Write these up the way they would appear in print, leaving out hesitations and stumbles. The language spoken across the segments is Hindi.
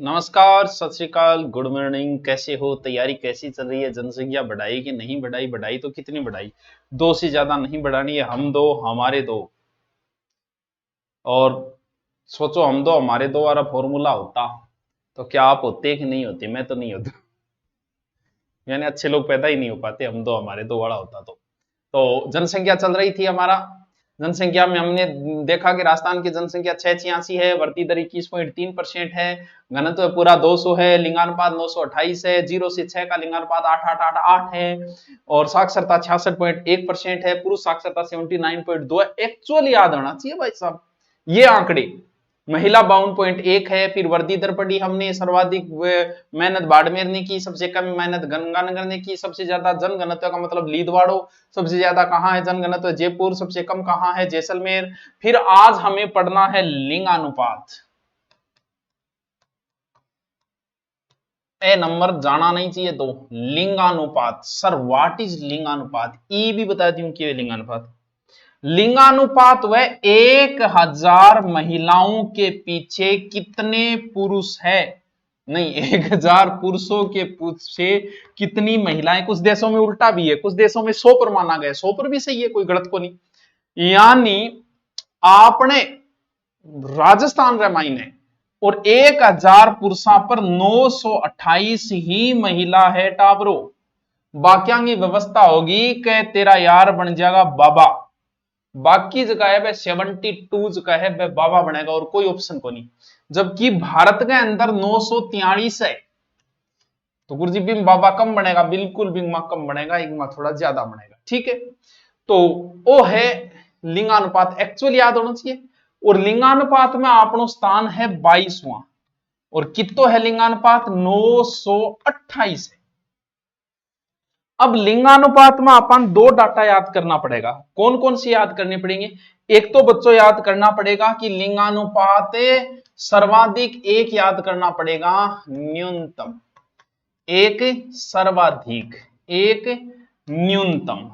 नमस्कार, सत श्री अकाल, गुड मॉर्निंग। कैसे हो? तैयारी कैसी चल रही है? जनसंख्या बढ़ाई कि नहीं बढ़ाई? बढ़ाई तो कितनी बढ़ाई? दो से ज्यादा नहीं बढ़ानी है। हम दो, हमारे दो। और सोचो, हम दो हमारे दो वाला फॉर्मूला होता तो क्या आप होते कि नहीं होते? मैं तो नहीं होता। यानी अच्छे लोग पैदा ही नहीं हो पाते, हम दो हमारे दो वाला होता तो जनसंख्या चल रही थी हमारा। जनसंख्या में हमने देखा कि राजस्थान की जनसंख्या 686 है, बढ़ती दर 21.3% है, घनत्व पूरा 200 है, लिंगानुपात 928 है, 0 से 6 का लिंगानुपात 8888 है, और साक्षरता 66.1% है, पुरुष साक्षरता 79.2 है। एक्चुअली याद होना चाहिए भाई साहब ये आंकड़े। महिला 52.1 है। फिर वर्दी दर पढ़ी हमने, सर्वाधिक मेहनत बाड़मेर ने की, सबसे कम मेहनत गंगानगर ने की, सबसे ज्यादा जनघनत्व का मतलब लीदवाड़ो, सबसे ज्यादा कहां है जनघनत्व? जयपुर, सबसे कम कहां है? जैसलमेर। फिर आज हमें पढ़ना है लिंगानुपात। ए नंबर जाना नहीं चाहिए तो लिंगानुपात। सर व्हाट इज लिंगानुपात? ई भी बता दूं कि लिंगानुपात। लिंगानुपात वह 1000 महिलाओं के पीछे कितने पुरुष है, नहीं 1000 पुरुषों के पीछे कितनी महिलाएं। कुछ देशों में उल्टा भी है, कुछ देशों में 100 पर माना गया। 100 पर भी सही है, कोई गलत को नहीं। यानी आपने राजस्थान रामायण है और 1000 पुरुषों पर 928 ही महिला है टाबरो। बाकिया की व्यवस्था होगी कि तेरा यार बन जाएगा बाबा। बाकी जगह है वह 72 जगह है वह बाबा बनेगा और कोई ऑप्शन को नहीं। जबकि भारत के अंदर 943 है तो गुरुजी बिंग बाबा कम बनेगा, बिल्कुल बिंग मां कम बनेगा, एक मां थोड़ा ज्यादा बनेगा। ठीक है, तो वो है लिंगानुपात। एक्चुअली याद होना चाहिए। और लिंगानुपात में अपनो स्थान है 22वां। और कितो है लिंगानुपात? 928 है। अब लिंगानुपात में अपन दो डाटा याद करना पड़ेगा। कौन कौन से याद करने पड़ेंगे? एक तो बच्चों याद करना पड़ेगा कि लिंगानुपात सर्वाधिक, एक याद करना पड़ेगा न्यूनतम। एक सर्वाधिक, एक न्यूनतम।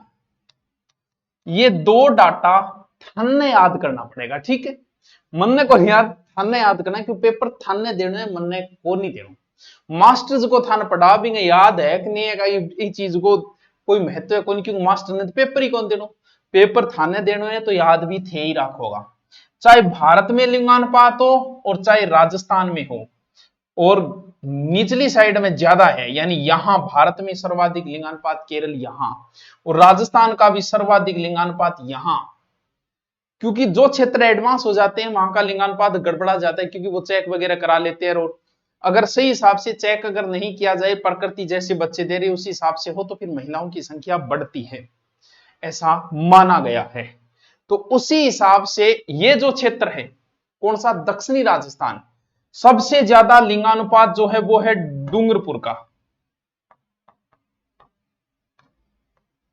ये दो डाटा थाने याद करना पड़ेगा। ठीक है, मन को याद थाने याद करना, क्यों पेपर थाने देने, मन को नहीं देना। मास्टर्स को थाने पढ़ा भी याद है कि नहीं है, ये चीज को कोई महत्व है कौन, क्योंकि मास्टर ने तो पेपर ही कौन देनो। पेपर थाने देने है तो याद भी थे ही रखोगा। चाहे भारत में लिंगानुपात हो और चाहे राजस्थान में हो, और निचली साइड में ज्यादा है, यानी यहां भारत में सर्वाधिक लिंगानुपात केरल यहां, और राजस्थान का भी सर्वाधिक लिंगानुपात यहां। क्योंकि जो क्षेत्र एडवांस हो जाते हैं वहां का लिंगानुपात गड़बड़ा जाता है, क्योंकि वो चेक वगैरह करा लेते हैं। और अगर सही हिसाब से चेक अगर नहीं किया जाए, प्रकृति जैसे बच्चे दे रही उसी हिसाब से हो, तो फिर महिलाओं की संख्या बढ़ती है, ऐसा माना गया है। तो उसी हिसाब से ये जो क्षेत्र है, कौन सा? दक्षिणी राजस्थान। सबसे ज्यादा लिंगानुपात जो है वो है डूंगरपुर का।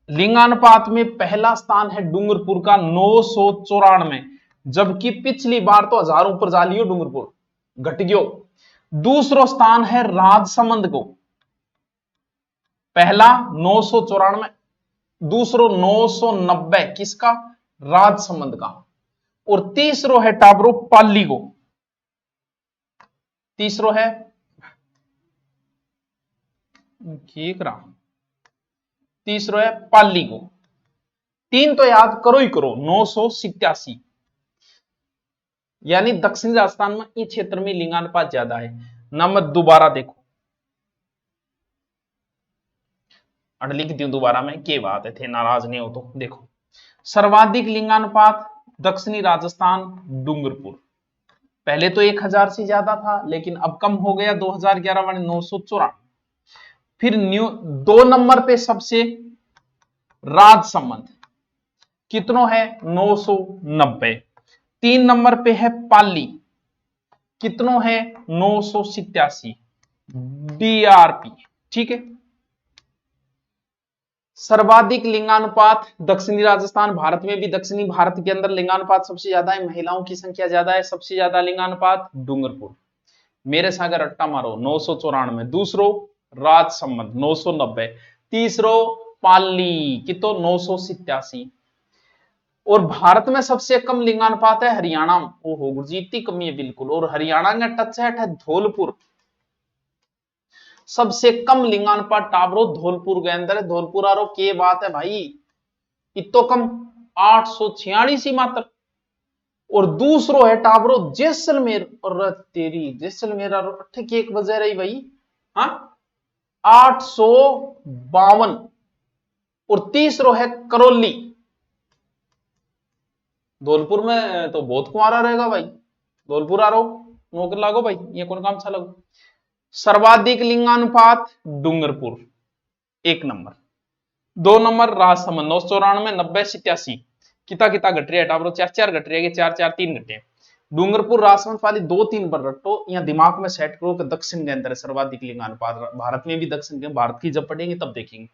लिंगानुपात में पहला स्थान है डूंगरपुर का 994, जबकि पिछली बार तो हजारों पर जा लियो डूंगरपुर, घट गयो। दूसरो स्थान है राजसमंद को। पहला 994, दूसरो 990 किसका? राजसमंद का। और तीसरो है टाबरो पाली को। तीसरो है तीसरो है पाली को। तीन तो याद करो ही करो, 987। यानी दक्षिणी राजस्थान में इस क्षेत्र में लिंगानुपात ज्यादा है। नंबर दोबारा देखो, लिख दू दोबारा में, के बात है थे नाराज नहीं हो तो देखो। सर्वाधिक लिंगानुपात दक्षिणी राजस्थान डूंगरपुर। पहले तो 1000 से ज्यादा था, लेकिन अब कम हो गया 2011 वाले 994। फिर न्यू 2 नंबर पे सबसे राजसमंद, कितनों है? 990। 3 नंबर पे है पाली, कितनों है? 987 डीआरपी। ठीक है, सर्वाधिक लिंगानुपात दक्षिणी राजस्थान। भारत में भी दक्षिणी भारत के अंदर लिंगानुपात सबसे ज्यादा है, महिलाओं की संख्या ज्यादा है। सबसे ज्यादा लिंगानुपात डूंगरपुर। मेरे सागर रट्टा मारो, 994। दूसरो राजसमंद 990। तीसरो पाली, कितो 987। और भारत में सबसे कम लिंगानुपात है हरियाणा। ओहो गुरजीत, इतनी कमी है बिल्कुल। और हरियाणा का टच है धौलपुर, सबसे कम लिंगानुपात टाबरो धौलपुर के अंदर है। धौलपुर आरो के बात है भाई, इतो कम 846 ही मात्र। और दूसरो है टाबरो जैसलमेर, और तेरी जैसलमेर ठीक एक वजह रही भाई, हाँ 852। और तीसरो है करौली। धौलपुर में तो बहुत कुंवारा रहेगा भाई, धौलपुर आ रहो नौकर लागो भाई, ये कौन काम सा लगो। सर्वाधिक लिंगानुपात डूंगरपुर 1 नंबर। 2 नंबर राजसमंद 994, 90, 87। किता किता घट रही है टाबरो, 4 घट रही है, 4 घटे। डूंगरपुर राजसमंद वाली 2-3 पर रटो, यहाँ दिमाग में सेट करो कि दक्षिण के अंदर है सर्वाधिक लिंगानुपात। भारत में भी दक्षिण के, भारत की जब पढ़ेंगे तब देखेंगे।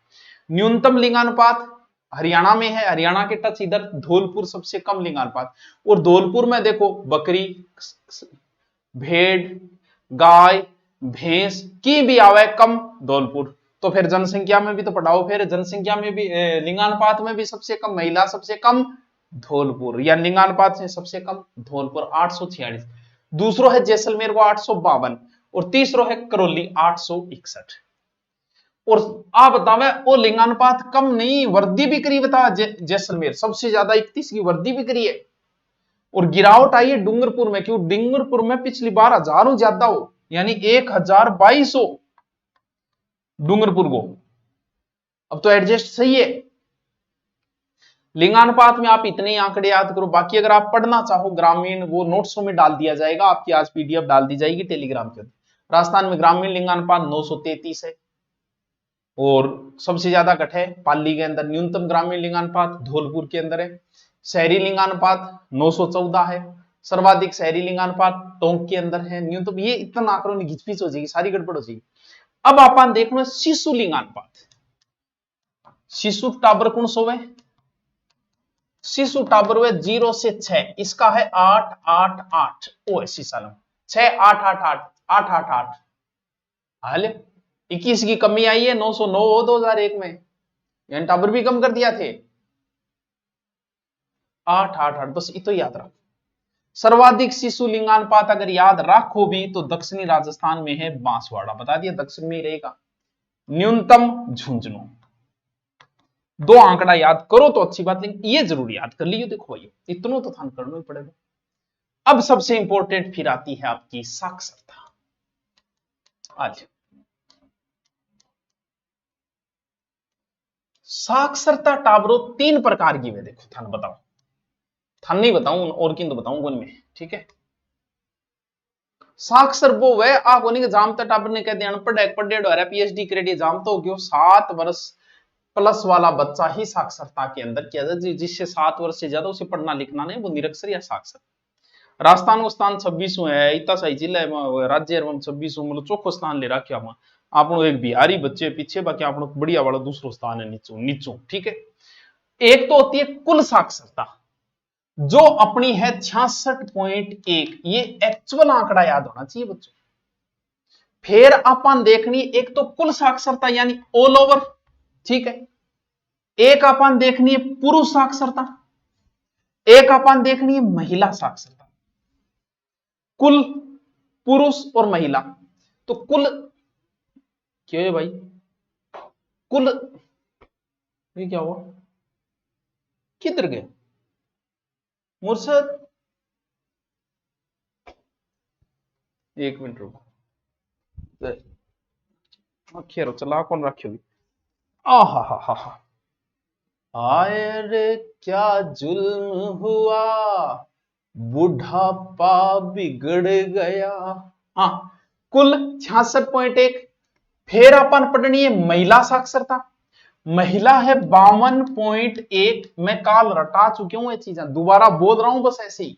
न्यूनतम लिंगानुपात हरियाणा में है, हरियाणा के टच इधर धौलपुर सबसे कम लिंगानुपात। और धौलपुर में देखो बकरी, भेड़, गाय, भैंस की भी आवे कम धौलपुर। तो फिर जनसंख्या में भी तो पढ़ाओ, फिर जनसंख्या में भी लिंगानुपात में भी सबसे कम, महिला सबसे कम धौलपुर, या लिंगानुपात से सबसे कम धौलपुर 846। दूसरो है जैसलमेर को 852, और तीसरो है करौली 861। और आप बतावे वो लिंगानुपात कम नहीं, वृद्धि भी करी बता जैसलमेर सबसे ज्यादा 31 की वृद्धि भी करी है। और गिरावट आई है डूंगरपुर में, क्यों डूंगरपुर में पिछली बार हजारों ज्यादा हो, यानी 1022 डूंगरपुर को। अब तो एडजस्ट सही है। लिंगानुपात में आप इतने आंकड़े याद करो, बाकी अगर आप पढ़ना चाहो ग्रामीण, वो नोट्सों में डाल दिया जाएगा, आपकी आज पीडीएफ डाल दी जाएगी टेलीग्राम के अंदर। राजस्थान में ग्रामीण लिंगानुपात 933 है, और सबसे ज्यादा घट है पाली के अंदर। न्यूनतम ग्रामीण लिंगानुपात धौलपुर के अंदर है। शहरी लिंगानुपात 914 है, सर्वाधिक शहरी लिंगानुपात टोंक के अंदर है। न्यूनतम ये इतना आंकड़ों में घिचपिच हो जाएगी, सारी गड़बड़ हो जाएगी। अब आप देखना शिशु लिंगानुपात, शिशु टाबर कौन सो है, शिशु टाबर हुए 0 से 6, इसका है 888 ओ 80 साल 6 888 हाल 21 की कमी आई है, 909 हो 2001 में, यानी टाबर भी कम कर दिया थे। 888 बस इतो याद रखो। सर्वाधिक शिशु लिंगानुपात अगर याद रखो भी तो दक्षिणी राजस्थान में है बांसवाड़ा, बता दिया दक्षिण में ही रहेगा। न्यूनतम झुंझुनू। 2 आंकड़ा याद करो तो अच्छी बात, लेकिन ये जरूर याद कर लियो। देखो भाई इतना तो थान करना ही पड़ेगा। अब सबसे इंपॉर्टेंट फिर आती है आपकी साक्षरता। आज साक्षरता टाबरो 3 प्रकार की है, देखो थान बताओ, थान नहीं बताऊं और किन तो बताऊं कौन में, ठीक है। साक्षर वो वह आगो नहीं जामता टाबर ने कह दिया अनपढ़ है, पढ़ेड़ हो रहा है, पीएचडी क्रेडिट जामता हो गयो। 7 वर्ष प्लस वाला बच्चा ही साक्षरता के अंदर किया जाए, जिससे 7 वर्ष से ज्यादा उसे पढ़ना लिखना नहीं, वो निरक्षर या साक्षर। राजस्थान को स्थान 26 है, इतना सही जिला राज्य 26 मतलब चौखो स्थान ले रखा वहां। आप एक बिहारी बच्चे पीछे, बाकी आप बढ़िया वाला दूसरो स्थान है नीचो नीचो, ठीक है। एक तो होती है कुल साक्षरता, जो अपनी है 66.1, ये एक्चुअल आंकड़ा याद होना चाहिए बच्चों। फिर अपन देखनी एक तो कुल साक्षरता यानी ऑल ओवर, ठीक है। एक अपन देखनी है पुरुष साक्षरता, एक अपन देखनी है महिला साक्षरता। कुल पुरुष और महिला, तो कुल क्यों है भाई, कुल ये क्या हुआ, किधर गए मुर्शद, एक मिनट रुको, खेरो चला कौन रखी आहा हा हा हा, आए रे क्या जुल्म हुआ, बुढ़ापा बिगड़ गया। हाँ, कुल 66.1। फिर अपन पढ़नी है महिला साक्षरता, महिला है 52.1। मैं काल रटा चुकी हूं ये चीजें, दोबारा बोल रहा हूं बस ऐसे ही।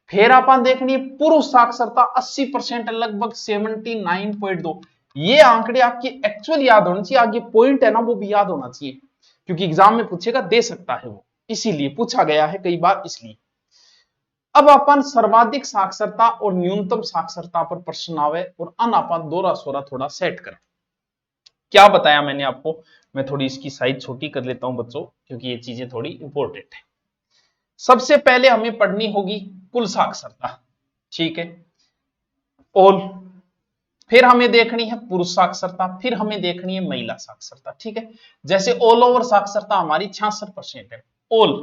फिर अपन देखनी है पुरुष साक्षरता 80% लगभग 79.2। ये आंकड़े आपकी एक्चुअल याद होना चाहिए, आगे पॉइंट है ना वो भी याद होना चाहिए, क्योंकि एग्जाम में पूछेगा, दे सकता है वो, इसीलिए पूछा गया है कई बार इसलिए। अब अपन सर्वाधिक साक्षरता और न्यूनतम साक्षरता पर प्रश्न आवे, और अन अपन दोरा सोरा थोड़ा सेट करें। क्या बताया मैंने आपको, मैं थोड़ी इसकी साइज छोटी कर लेता हूं बच्चों, क्योंकि ये चीजें थोड़ी इंपॉर्टेंट है। सबसे पहले हमें पढ़नी होगी कुल साक्षरता, ठीक है। ऑल फिर हमें देखनी है पुरुष साक्षरता, फिर हमें देखनी है महिला साक्षरता। ठीक है, जैसे ऑल ओवर साक्षरता हमारी 66% है ऑल।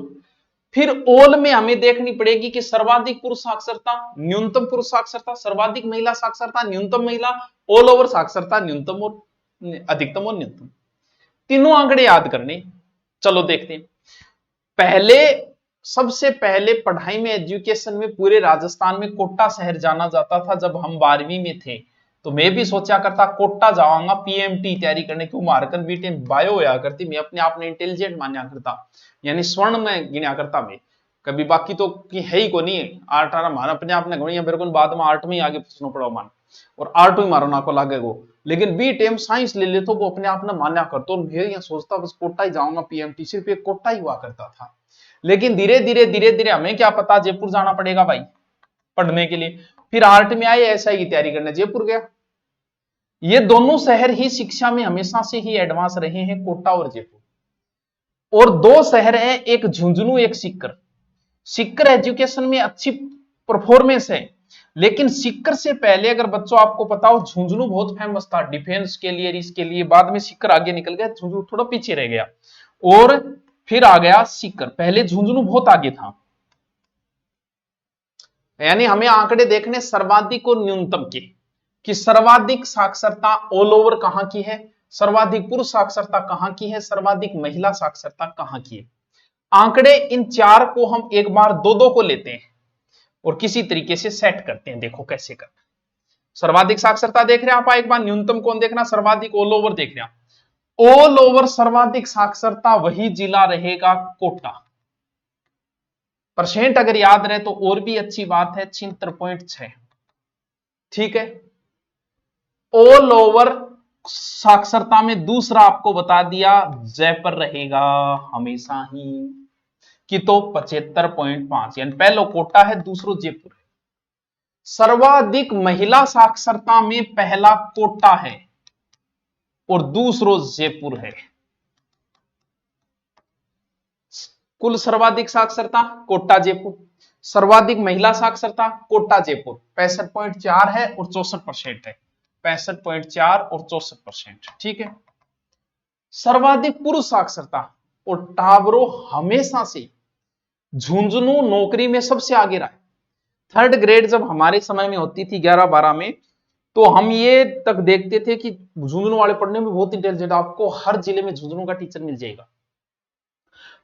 फिर ऑल में हमें देखनी पड़ेगी कि सर्वाधिक पुरुष साक्षरता, न्यूनतम पुरुष साक्षरता, सर्वाधिक महिला साक्षरता, न्यूनतम महिला, ऑल ओवर साक्षरता, न्यूनतम और अधिकतम और न्यूनतम। तीनों आंकड़े याद करने। चलो देखते हैं। पहले, सबसे पहले पढ़ाई में, एजुकेशन में पूरे राजस्थान में कोटा शहर जाना जाता था। जब हम 12वीं में थे तो मैं भी सोचा करता कोटा जाऊंगा पीएमटी तैयारी करने, क्यों मार्कन बीटे बायो होया करती, मैं अपने आप ने इंटेलिजेंट माना करता, यानी स्वर्ण में गिना करता मैं कभी, बाकी तो कि है ही को नहीं। आर्ट आरा मान अपने आप ने गणी, मेरे को बाद में आर्ट में ही आगे पूछना पड़ा मान, और आर्ट ही मारो ना को लागे वो। लेकिन बी टेम साइंस ले ले तो वो अपने आप ने मान्या करता, और मैं सोचता बस कोटा ही जाऊंगा पीएमटी, सिर्फ एक कोटा ही हुआ करता था। लेकिन धीरे धीरे हमें क्या पता जयपुर जाना पड़ेगा भाई पढ़ने के लिए। फिर आर्ट में आए एसआई की तैयारी करने, जयपुर गया। ये दोनों शहर ही शिक्षा में हमेशा से ही एडवांस रहे हैं, कोटा और जयपुर। और दो शहर हैं, एक झुंझुनू एक सीकर। सीकर एजुकेशन में अच्छी परफॉर्मेंस है, लेकिन सीकर से पहले अगर बच्चों आपको पता हो झुंझुनू बहुत फेमस था डिफेंस के लिए, इसके लिए। बाद में सीकर आगे निकल गया, झुंझुनू थोड़ा पीछे रह गया, और फिर आ गया सीकर। पहले झुंझुनू बहुत आगे था। यानी हमें आंकड़े देखने सर्वाधिक और न्यूनतम के, कि सर्वाधिक साक्षरता ऑल ओवर कहां की है, सर्वाधिक पुरुष साक्षरता कहां की है, सर्वाधिक महिला साक्षरता कहां की है। आंकड़े इन चार को हम एक बार दो दो को लेते हैं और किसी तरीके से सेट करते हैं। देखो कैसे करना। सर्वाधिक साक्षरता देख रहे हैं आप, एक बार न्यूनतम कौन देखना, सर्वाधिक ऑल ओवर देख रहे हैं। ऑल ओवर सर्वाधिक साक्षरता वही जिला रहेगा कोटा। परसेंट अगर याद रहे तो और भी अच्छी बात है, 76.6। ठीक है, ऑल ओवर साक्षरता में दूसरा आपको बता दिया जयपुर रहेगा हमेशा ही, कि तो 75.5, यानी पहलो कोटा है, दूसरो जयपुर है। सर्वाधिक महिला साक्षरता में पहला कोटा है और दूसरो जयपुर है। कुल सर्वाधिक साक्षरता कोटा जयपुर, सर्वाधिक महिला साक्षरता कोटा जयपुर 65.4 है और 64% है। 65.4 और 64%। ठीक है, सर्वाधिक पुरुष साक्षरता और टावरो हमेशा से झुंझुनू नौकरी में सबसे आगे रहा है। थर्ड ग्रेड जब हमारे समय में होती थी 11-12 में, तो हम ये तक देखते थे कि झुंझुनू वाले पढ़ने में बहुत इंटेलिजेंट, आपको हर जिले में झुंझुनू का टीचर मिल जाएगा।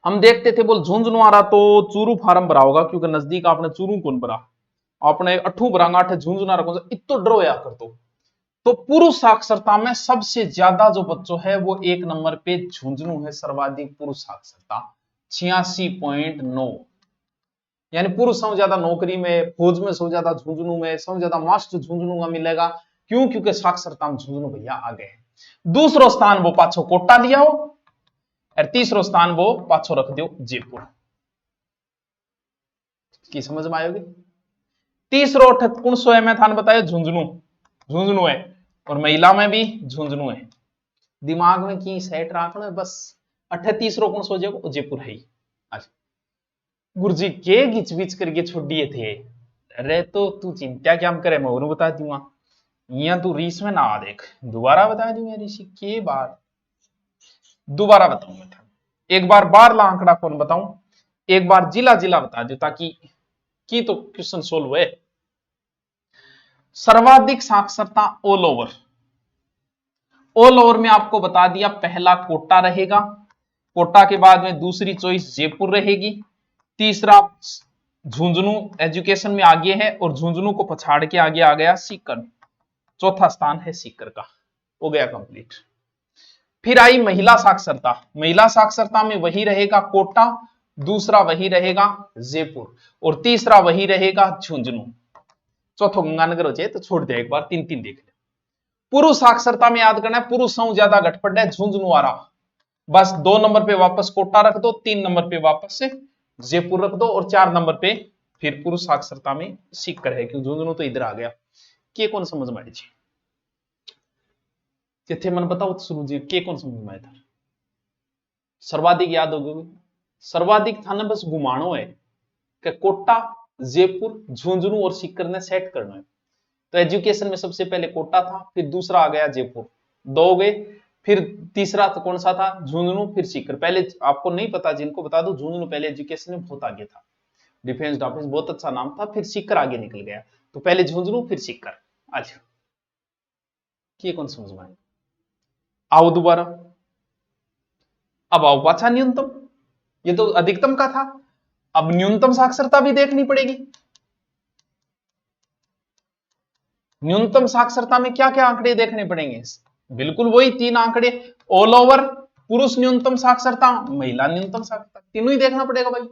हम देखते थे बोल झुंझुनू आ रहा तो चूरू फार्म भरा होगा, क्योंकि नजदीक आपने चूरू कौन भरा, आपने अठू भरांगा अठ झुंझुनू आ रहा, इतो डरो या कर तो पुरुष साक्षरता में सबसे ज्यादा जो बच्चों है वो एक नंबर पे झुंझुनू है, सर्वाधिक पुरुष साक्षरता 86.9। यानी पुरुष सबसे ज्यादा नौकरी में, फौज में सबसे ज्यादा झुंझुनू में, सबसे ज्यादा मास्टर झुंझुनू का मिलेगा। क्यों? क्योंकि साक्षरता में झुंझुनू भैया आ गए हैं। दूसरो स्थान वो पाछो कोटा लिया हो, और तीसरो स्थान वो पाछो रख दो जयपुर की। समझ में आएगी? तीसरो कौन सो है, मैं थान बताया झुंझुनू, झुंझुनू है, और महिला में भी झुंझुनू है। दिमाग में की सेट रखना बस। 38 कौन सो जाएगा, जयपुर है ही। अच्छा गुरुजी के गिच बिच करके छोड़ दिए थे, अरे तो तू चिंता क्या करे, मैं और बता दूंगा। यहाँ तू रीस में ना आ, देख दोबारा बता दूंगा ऋषि के बार, दोबारा बताऊंगा। एक बार बार ला आंकड़ा कौन बताऊं, एक बार जिला जिला बता दो, ताकि की तो क्वेश्चन सोल्व हुए। सर्वाधिक साक्षरता ऑल ओवर, ऑल ओवर में आपको बता दिया पहला कोटा रहेगा, कोटा के बाद में दूसरी चॉइस जयपुर रहेगी, तीसरा झुंझुनू एजुकेशन में आगे है, और झुंझुनू को पछाड़ के आगे आ गया सीकर, चौथा स्थान है सीकर का। हो गया कंप्लीट। फिर आई महिला साक्षरता, महिला साक्षरता में वही रहेगा कोटा, दूसरा वही रहेगा जयपुर, और तीसरा वही रहेगा झुंझुनू। चौथो गंगानगर हो जाए तो छोड़ दे, एक बार तीन तीन देख ले। पुरुष साक्षरता में याद करना है, पुरुष से ज्यादा घटपट है झुंझुनू आ रहा, बस 2 नंबर पे वापस कोटा रख दो, 3 नंबर पे वापस से जयपुर रख दो, और 4 नंबर पे फिर पुरुष साक्षरता में सीकर है, क्योंकि झुंझुनू तो इधर आ गया। के कौन समझ में आई जी? जिथे मन बताओ शुरू जी, के कौन समझ में आया था? सर्वाधिक याद होगी, सर्वाधिक था ना, बस घुमानो है कि कोटा जयपुर झुंझुनू और सीकर ने सेट करना है। तो एजुकेशन में सबसे पहले कोटा था, फिर दूसरा आ गया जयपुर, 2 हो गए, फिर तीसरा तो कौन सा था, झुंझुनू, फिर सीकर। पहले आपको नहीं पता, जिनको बता दो, झुंझुनू पहले एजुकेशन में बहुत आगे था, डिफेंस ऑफिस बहुत अच्छा नाम था, फिर सीकर आगे निकल गया। तो पहले झुंझुनू फिर सीकर। आज ये कौन समझ में आए? आओ दोबारा, अब आओ पाछा न्यूनतम, ये तो अधिकतम का था, अब न्यूनतम साक्षरता भी देखनी पड़ेगी। न्यूनतम साक्षरता में क्या क्या आंकड़े देखने पड़ेंगे? बिल्कुल वही 3 आंकड़े, ऑल ओवर, पुरुष न्यूनतम साक्षरता, महिला न्यूनतम साक्षरता, तीनों ही देखना पड़ेगा भाई।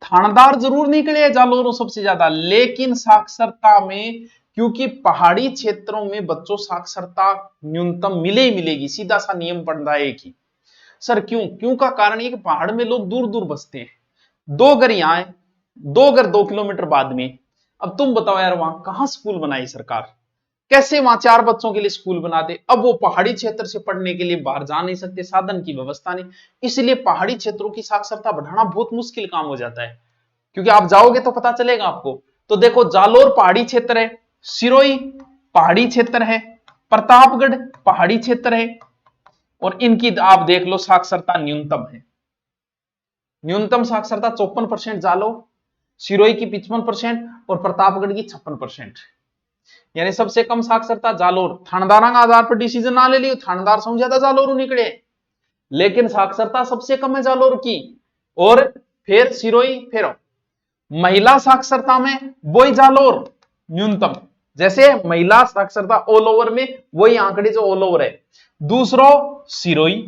थानेदार जरूर निकले जालोरों सबसे ज्यादा, लेकिन साक्षरता में, क्योंकि पहाड़ी क्षेत्रों में बच्चों साक्षरता न्यूनतम मिले ही मिलेगी, सीधा सा नियम पड़ रहा है एक ही। सर क्यों? क्यों का कारण ये कि पहाड़ में लोग दूर दूर बसते हैं, 2 घर यहां है, 2 घर 2 किलोमीटर बाद में। अब तुम बताओ यार, वहां कहां स्कूल बनाई सरकार? कैसे वहां 4 बच्चों के लिए स्कूल बना दे? अब वो पहाड़ी क्षेत्र से पढ़ने के लिए बाहर जा नहीं सकते, साधन की व्यवस्था नहीं, इसलिए पहाड़ी क्षेत्रों की साक्षरता बढ़ाना बहुत मुश्किल काम हो जाता है। क्योंकि आप जाओगे तो पता चलेगा आपको। तो देखो, जालोर पहाड़ी क्षेत्र है, सिरोही पहाड़ी क्षेत्र है, प्रतापगढ़ पहाड़ी क्षेत्र है, और इनकी आप देख लो साक्षरता न्यूनतम है। न्यूनतम साक्षरता 54% जालोर, सिरोही की 55% और प्रतापगढ़ की 56%। यानी सबसे कम साक्षरता जालोर। थानेदार के आधार पर डिसीजन ना ले लियो, थानेदार समझ ज्यादा जालोर निकले, लेकिन साक्षरता सबसे कम है जालोर की। और फिर सिरोही, फिर महिला साक्षरता में वही जालोर न्यूनतम। जैसे महिला साक्षरता ऑल ओवर में वही आंकड़े जो ऑल ओवर है। दूसरो सिरोही,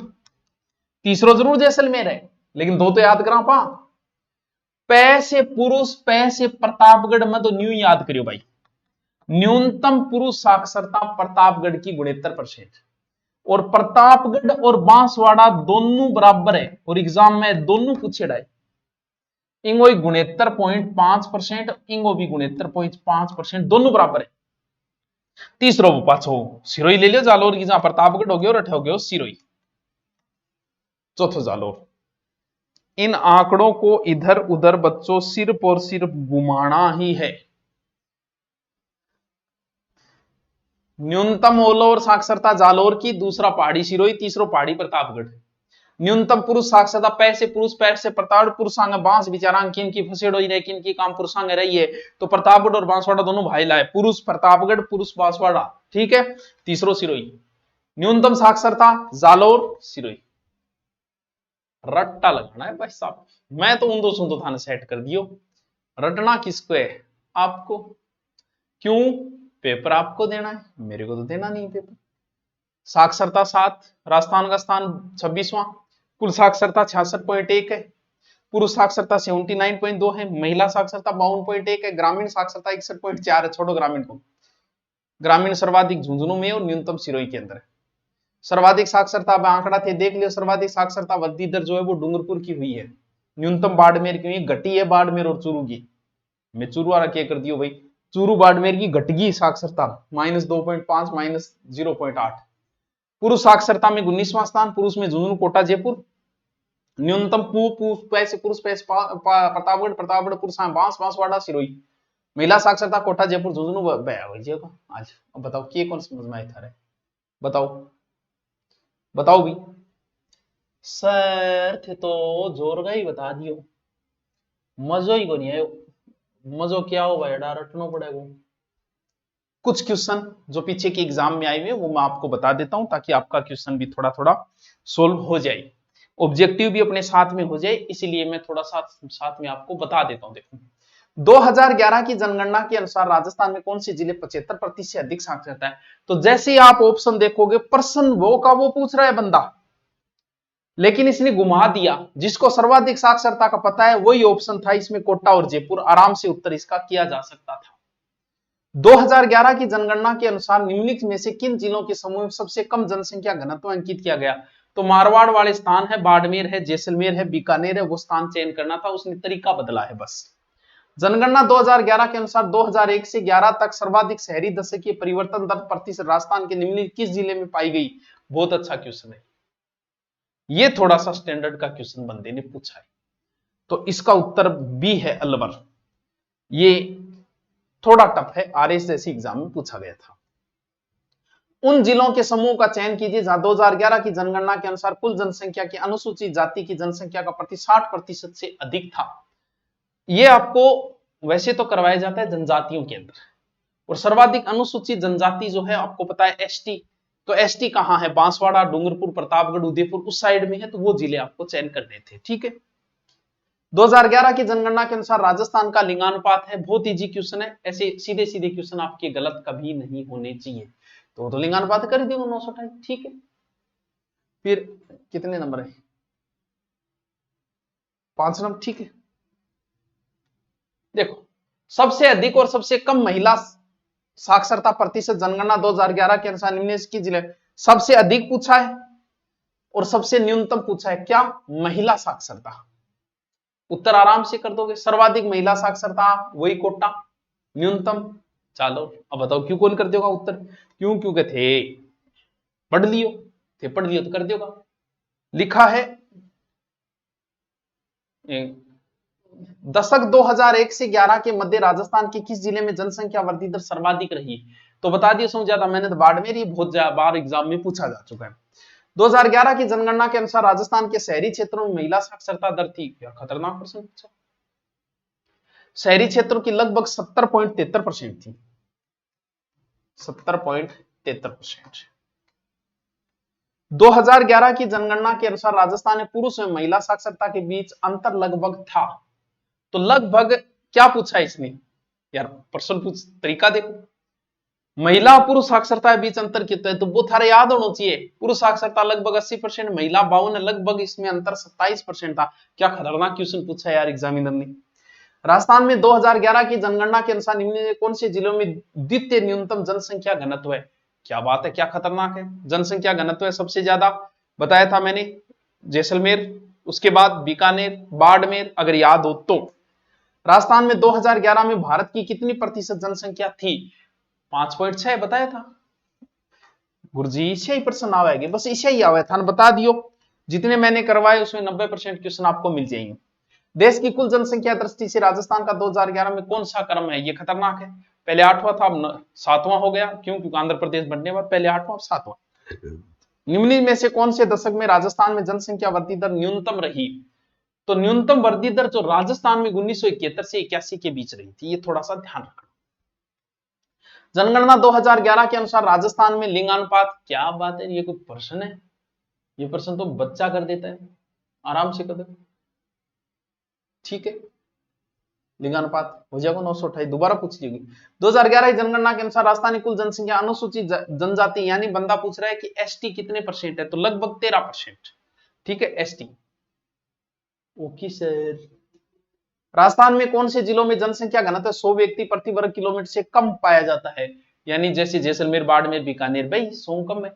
तीसरो जरूर जैसलमेर है, लेकिन 2 तो याद करा पा। पै से पुरुष, पै से प्रतापगढ़ में तो न्यू याद करियो भाई, न्यूनतम पुरुष साक्षरता प्रतापगढ़ की 69%, और प्रतापगढ़ और बांसवाड़ा दोनों बराबर है, और एग्जाम में दोनों पूछे है। इंगो 69.5%, इंगो भी 69.5%, दोनों बराबर है। तीसरो वो पाछो सिरोही ले लियो जालोर की, जहां प्रतापगढ़ हो गया और अठे हो गया सिरोही, चौथो जालोर। इन आंकड़ों को इधर उधर बच्चों सिर्फ और सिर्फ घुमाना ही है। न्यूनतम ऑल ओवर साक्षरता जालोर की, दूसरा पहाड़ी सिरोही, तीसरो पहाड़ी प्रतापगढ़। न्यूनतम पुरुष साक्षरता पै से पुरुष, पैर से प्रतापगढ़, पुरुषांग बांस बिचारांग किन की फसेड़ो ही रहे, किन की काम पुरुषांग रही है, तो प्रतापगढ़ और बांसवाड़ा दोनों भाई लाए, पुरुष प्रतापगढ़, पुरुष बांसवाड़ा, ठीक है। तीसरो सिरोही। न्यूनतम साक्षरता जालोर, सिरोही। रट्टा लगाना है भाई साहब, मैं तो उन दो थाने सेट कर दियो। रटना किसको है? आपको। क्यों? पेपर आपको देना है, मेरे को तो देना नहीं पेपर। साक्षरता 7, राजस्थान का स्थान 26वां, कुल साक्षरता 66.1 है, पुरुष साक्षरता 79.2 है, महिला साक्षरता 52.1 है, ग्रामीण साक्षरता 61.4 है। छोड़ो ग्रामीण को, ग्रामीण सर्वाधिक झुंझुनू में और न्यूनतम सिरोही के अंदर है। सर्वाधिक साक्षरता आंकड़ा थे देख लियो, सर्वाधिक साक्षरता वृद्धि दर जो है वो डूंगरपुर की हुई है, न्यूनतम बाड़मेर की हुई, घटी है बाड़मेर और चूरू की। मैं चूरू वाला क्या कर दियो भाई, चूरू बाड़मेर की घटगी साक्षरता -2.5, -0.8। पुरुष साक्षरता में 19वां स्थान, पुरुष में झुंझुनू, कोटा, जयपुर। न्यूनतम पुरुष प्रतापगढ़, प्रतापगढ़ पुरुष बांस, बांसवाड़ा, सिरोही। महिला साक्षरता कोटा, जयपुर, झुंझुनू। आज अब बताओ के कौन समझ में आया था? बताओ बताओ भी। सर थे तो जोर का ही बता दियो, मजो ही को नहीं आयो। मजो क्या हो भाई, रटना पड़ेगा। कुछ क्वेश्चन जो पीछे के एग्जाम में आए हुए वो मैं आपको बता देता हूं, ताकि आपका क्वेश्चन भी थोड़ा थोड़ा सोल्व हो जाए, ऑब्जेक्टिव भी अपने साथ में हो जाए, इसीलिए मैं थोड़ा साथ में आपको बता देता हूं। देखो, 2011 की जनगणना के अनुसार राजस्थान में कौन से जिले 75% से अधिक साक्षरता है? तो जैसे ही आप ऑप्शन देखोगे, प्रश्न वो का वो पूछ रहा है बंदा, लेकिन इसने घुमा दिया। जिसको सर्वाधिक साक्षरता का पता है वही ऑप्शन था इसमें, कोटा और जयपुर। आराम से उत्तर इसका किया जा सकता था। 2011 की जनगणना के अनुसार निम्नलिखित में से किन जिलों के समूह में सबसे कम जनसंख्या घनत्व अंकित किया गया? तो मारवाड़ वाले स्थान है, बाड़मेर है, जैसलमेर है, बीकानेर है, वो स्थान चयन करना था, उसने तरीका बदला है बस। जनगणना 2011 के अनुसार 2001 से 11 तक सर्वाधिक शहरी दशकीय परिवर्तन दर प्रतिशत राजस्थान के निम्नलिखित किस जिले में पाई गई? बहुत अच्छा क्वेश्चन है ये, थोड़ा सा स्टैंडर्ड का क्वेश्चन बंदे ने पूछा है, तो इसका उत्तर बी है अलवर। ये थोड़ा टफ है, आरएस जैसी एग्जाम में पूछा गया था। उन जिलों के समूह का चयन कीजिए जहां 2011 की जनगणना के अनुसार कुल जनसंख्या की अनुसूचित जाति की जनसंख्या का 60% से अधिक था। यह आपको वैसे तो करवाया जाता है जनजातियों के अंदर, और सर्वाधिक अनुसूचित जनजाति जो है आपको पता है एसटी। तो एसटी कहां है? बांसवाड़ा, डूंगरपुर, प्रतापगढ़, उदयपुर उस साइड में है, तो वो जिले आपको चयन करने थे। ठीक है। 2011 की जनगणना के अनुसार राजस्थान का लिंगानुपात है, बहुत इजी क्वेश्चन है, ऐसे सीधे सीधे क्वेश्चन आपके गलत कभी नहीं होने चाहिए। तो लिंगानुपात कर दिया 928। ठीक है। फिर कितने नंबर है? 5 नंबर। ठीक है। देखो, सबसे अधिक और सबसे कम महिला साक्षरता प्रतिशत जनगणना 2011 के अनुसार निम्न की जिले, सबसे अधिक पूछा है और सबसे न्यूनतम पूछा है। क्या? महिला साक्षरता। उत्तर आराम से कर दोगे। सर्वाधिक महिला साक्षरता वही कोटा, न्यूनतम। चलो अब बताओ क्यों कौन कर देगा उत्तर? क्यों? क्योंकि थे पढ़ लियो, तो कर देगा। लिखा है दशक 2001 से 11 के मध्य राजस्थान के किस जिले में जनसंख्या वृद्धि दर सर्वाधिक रही? तो बता दिए सो ज्यादा, मैंने तो बाड़मेर ही बहुत बार एग्जाम में पूछा जा चुका है। 2011 की जनगणना के अनुसार राजस्थान के शहरी क्षेत्रों में महिला साक्षरता दर थी, यार खतरनाक प्रश्न पूछा। शहरी क्षेत्रों की लगभग 70.73% थी। 70.73%। 2011 की जनगणना के अनुसार राजस्थान में पुरुष और महिला साक्षरता के बीच अंतर लगभग था। तो लगभग क्या पूछा इसने? यार प्रश्न पूछ तरीका देखो, महिला पुरुष साक्षरता के बीच अंतर कितना है, तो वो थारे याद होना चाहिए। पुरुष साक्षरता लगभग 80%, महिला 52%, लगभग इसमें अंतर 27% था। क्या खतरनाक क्वेश्चन पूछा यार एग्जामिनर ने। राजस्थान में 2011 की जनगणना के अनुसार निम्न कौन से जिलों में द्वितीय न्यूनतम जनसंख्या घनत्व है? क्या बात है, क्या खतरनाक है। जनसंख्या घनत्व है सबसे ज्यादा बताया था मैंने, जैसलमेर, उसके बाद बीकानेर, बाड़मेर, अगर याद हो तो। राजस्थान में 2011 में भारत की कितनी प्रतिशत जनसंख्या थी? 5.6 बताया था गुरुजी। इसे ही प्रश्न आवेगी, बस इसे ही आवे था, बता दियो। जितने मैंने करवाए उसमें 90% क्वेश्चन आपको मिल जाएंगे। देश की कुल जनसंख्या दृष्टि से राजस्थान का 2011 में कौन सा क्रम है? ये खतरनाक है। पहले 8वां था, अब 7वां हो गया। क्यों? क्योंकि आंध्र प्रदेश बनने बाद पहले 8वां, 7वां। निम्न में से कौन से दशक में राजस्थान में जनसंख्या वृद्धि दर न्यूनतम रही? तो न्यूनतम वृद्धि दर जो राजस्थान में 1971 से 81 के बीच रही थी, ये थोड़ा सा ध्यान रखना। जनगणना 2011 के अनुसार राजस्थान में लिंगानुपात, क्या बात है, ये कोई प्रश्न है? ये प्रश्न तो बच्चा कर देता है, आराम से कर दे। ठीक है, लिंगानुपात हो जाएगा 928। दोबारा पूछ लीजिए। 2011 की जनगणना के अनुसार राजस्थान की कुल जनसंख्या अनुसूचित जनजाति यानी बंदा पूछ रहा है कि एसटी कितने परसेंट है, तो लगभग 13%। ठीक है, एसटी। Okay sir. राजस्थान में कौन से जिलों में जनसंख्या घनत्व 100 व्यक्ति प्रति वर्ग किलोमीटर से कम पाया जाता है? यानी जैसे जैसलमेर, बाड़मेर, बीकानेर, भाई 100 कम है।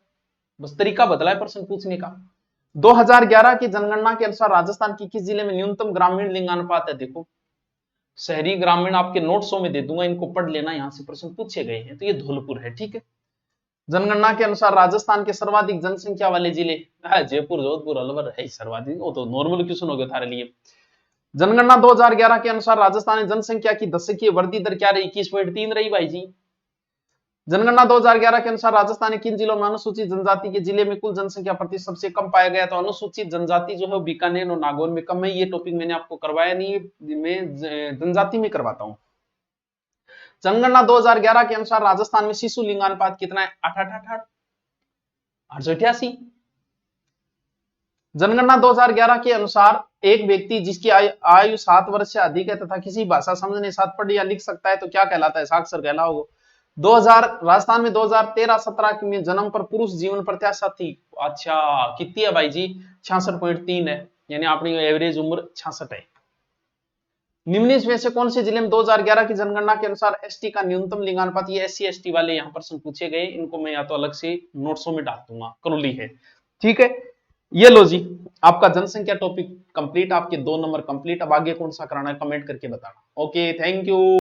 बस तरीका बदला है प्रश्न पूछने का। 2011 की जनगणना के अनुसार राजस्थान की किस जिले में न्यूनतम ग्रामीण लिंगानुपात है? देखो, शहरी ग्रामीण आपके नोट्सों में दे दूंगा, इनको पढ़ लेना, यहां से प्रश्न पूछे गए हैं। तो ये धौलपुर है। ठीक है। जनगणना के अनुसार राजस्थान के सर्वाधिक जनसंख्या वाले जिले, जयपुर, जोधपुर, अलवर है सर्वाधिक। वो तो नॉर्मल क्वेश्चन हो गया थारे लिए। जनगणना 2011 के अनुसार राजस्थान में जनसंख्या की दशकीय वृद्धि दर क्या रही? 21.3 रही भाई जी। जनगणना 2011 के अनुसार राजस्थान के किन जिलों में अनुसूचित जनजाति के जिले में कुल जनसंख्या प्रतिशत सबसे कम पाया गया? तो अनुसूचित जनजाति जो है वो बीकानेर और नागौर में कम है। ये टॉपिक मैंने आपको करवाया नहीं है, मैं जनजाति में करवाता हूं। जनगणना 2011 के अनुसार राजस्थान में शिशु लिंगानुपात कितना है? 888। जनगणना 2011 के अनुसार एक व्यक्ति जिसकी आयु 7 वर्ष से अधिक है तथा किसी भाषा समझने साथ पढ़ या लिख सकता है तो क्या कहलाता है? साक्षर कहलाओगे। 2000 राजस्थान में 2013-17 में जन्म पर पुरुष जीवन प्रत्याशा थी, अच्छा कितनी है भाई जी? 66.3 है, यानी अपनी एवरेज उम्र 66 है। निम्न में से कौन से जिले में 2011 की जनगणना के अनुसार एसटी का न्यूनतम लिंगानुपात? ये एससी एसटी वाले यहाँ प्रश्न पूछे गए, इनको मैं या तो अलग से नोट्सों में डाल दूंगा, करौली है। ठीक है, ये लो जी, आपका जनसंख्या टॉपिक कंप्लीट, आपके 2 नंबर कंप्लीट। अब आगे कौन सा कराना है कमेंट करके बताना। Okay, thank you.